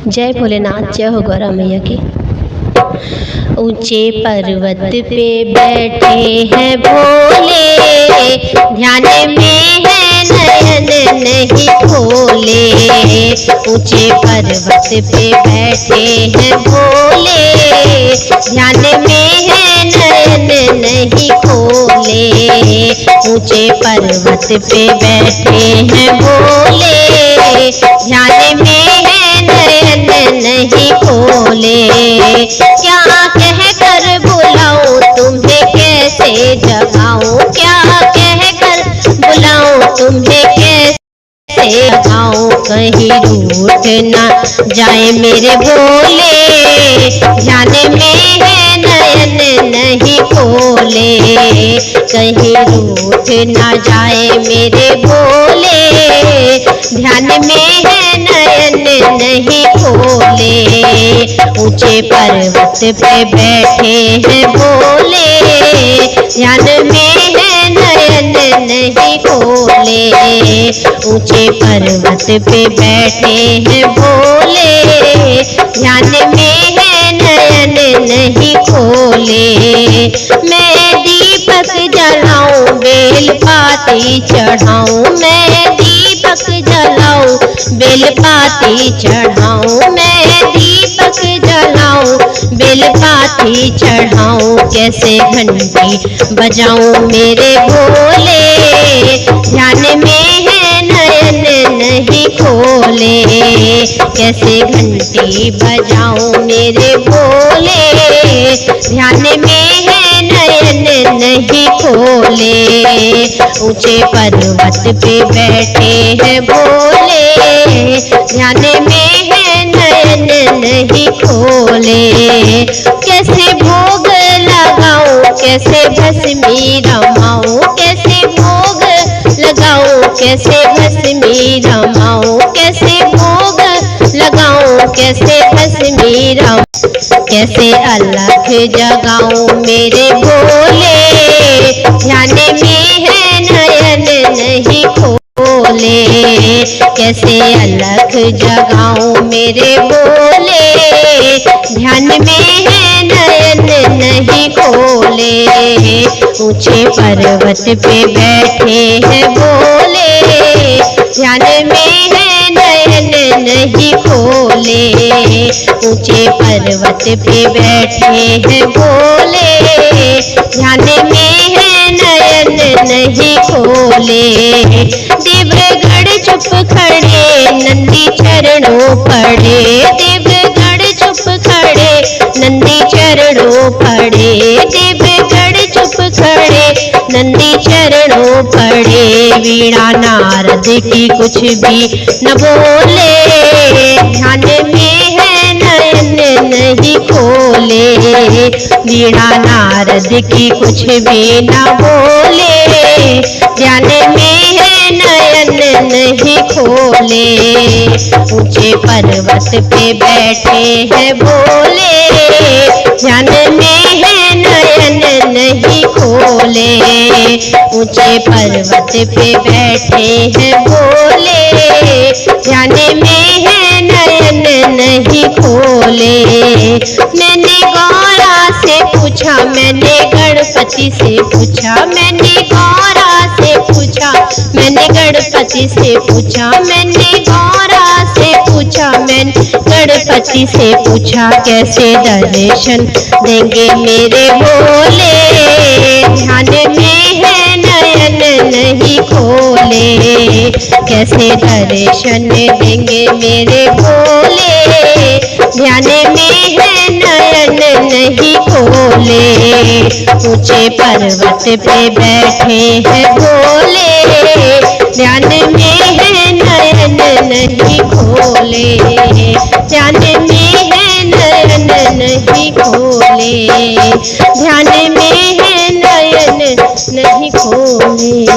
जय भोलेनाथ, जय हो गौरा मैया की। ऊंचे पर्वत पे बैठे हैं भोले, ध्यान में है नयन नहीं खोले। ऊंचे पर्वत पे बैठे हैं भोले, ध्यान में है नयन नहीं खोले। ऊंचे पर्वत पे बैठे हैं भोले, ध्यान में है नयन नहीं खोले। क्या कह कर बुलाऊं तुम्हें कैसे जगाऊं, क्या कह कर बुलाऊं तुम्हें कैसे जगाऊं। कहीं रूठ ना जाए मेरे भोले, ध्यान में है नयन नहीं खोले। कहीं रूठ ना जाए मेरे भोले, ध्यान में है नयन नहीं खोले। ऊंचे पर्वत पे बैठे हैं भोले, ध्यान में है नयन नहीं खोले। ऊंचे पर्वत पे बैठे हैं भोले, ध्यान में है नयन नहीं खोले। मैं दीपक जलाऊं बेल पाती चढ़ाऊं, मैं दीपक जलाऊं बेल पाती चढ़ाऊं, मैं दीपक जलाऊं बेल पाती चढ़ाऊं। कैसे घंटी बजाऊं मेरे भोले, ध्यान में है नयन नहीं खोले। कैसे घंटी बजाऊं मेरे भोले, ध्यान में है नयन नहीं खोले। ऊंचे पर्वत पे बैठे हैं भोले, ध्यान में है नयन नहीं खोले। कैसे भोग लगाऊं कैसे भस्मी रमाऊं, कैसे भोग लगाऊं कैसे भस्मी रमाऊं। कैसे भोग लगाऊं कैसे भस्मी रमाऊं। कैसे अलख जगाऊं मेरे भोले, ध्यान में है नयन नहीं खोले। कैसे अलख जगाऊं मेरे भोले, ध्यान में है नयन नहीं खोले। ऊंचे पर्वत पे बैठे हैं भोले, ध्यान में है नयन नहीं खोले। ऊंचे पर्वत पे बैठे हैं भोले, ध्यान में है नयन नहीं खोले। देवगढ़ चुप खड़े नंदी चरणों पड़े, देवगढ़ चुप खड़े नंदी चरणों पड़े। देवगढ़ चुप खड़े नंदी चरणों पड़े। वीणा नारद की कुछ भी न बोले, ध्यान में है नयन नहीं खोले। वीणा नारद की कुछ भी न बोले, ध्यान में है नयन नहीं खोले। ऊंचे पर्वत पे बैठे हैं भोले, ध्यान में है नयन नहीं खोले। ऊंचे पर्वत पे बैठे हैं भोले, ध्यान में है नयन नहीं खोले। मैंने गौरा से पूछा, मैंने गणपति से पूछा, मैंने गौरा से पूछा, मैंने गणपति से पूछा, मैंने गौरा से पूछा, मैंने गणपति से पूछा। कैसे दर्शन देंगे मेरे भोले, ध्यान में है नयन नहीं खोले। कैसे दर्शन देंगे मेरे भोले, ध्यान में है नयन नहीं खोले। ऊंचे पर्वत पे बैठे हैं भोले, ध्यान में है नयन नहीं खोले। ध्यान में है नयन नहीं खोले, ध्यान में है नयन नहीं खोले।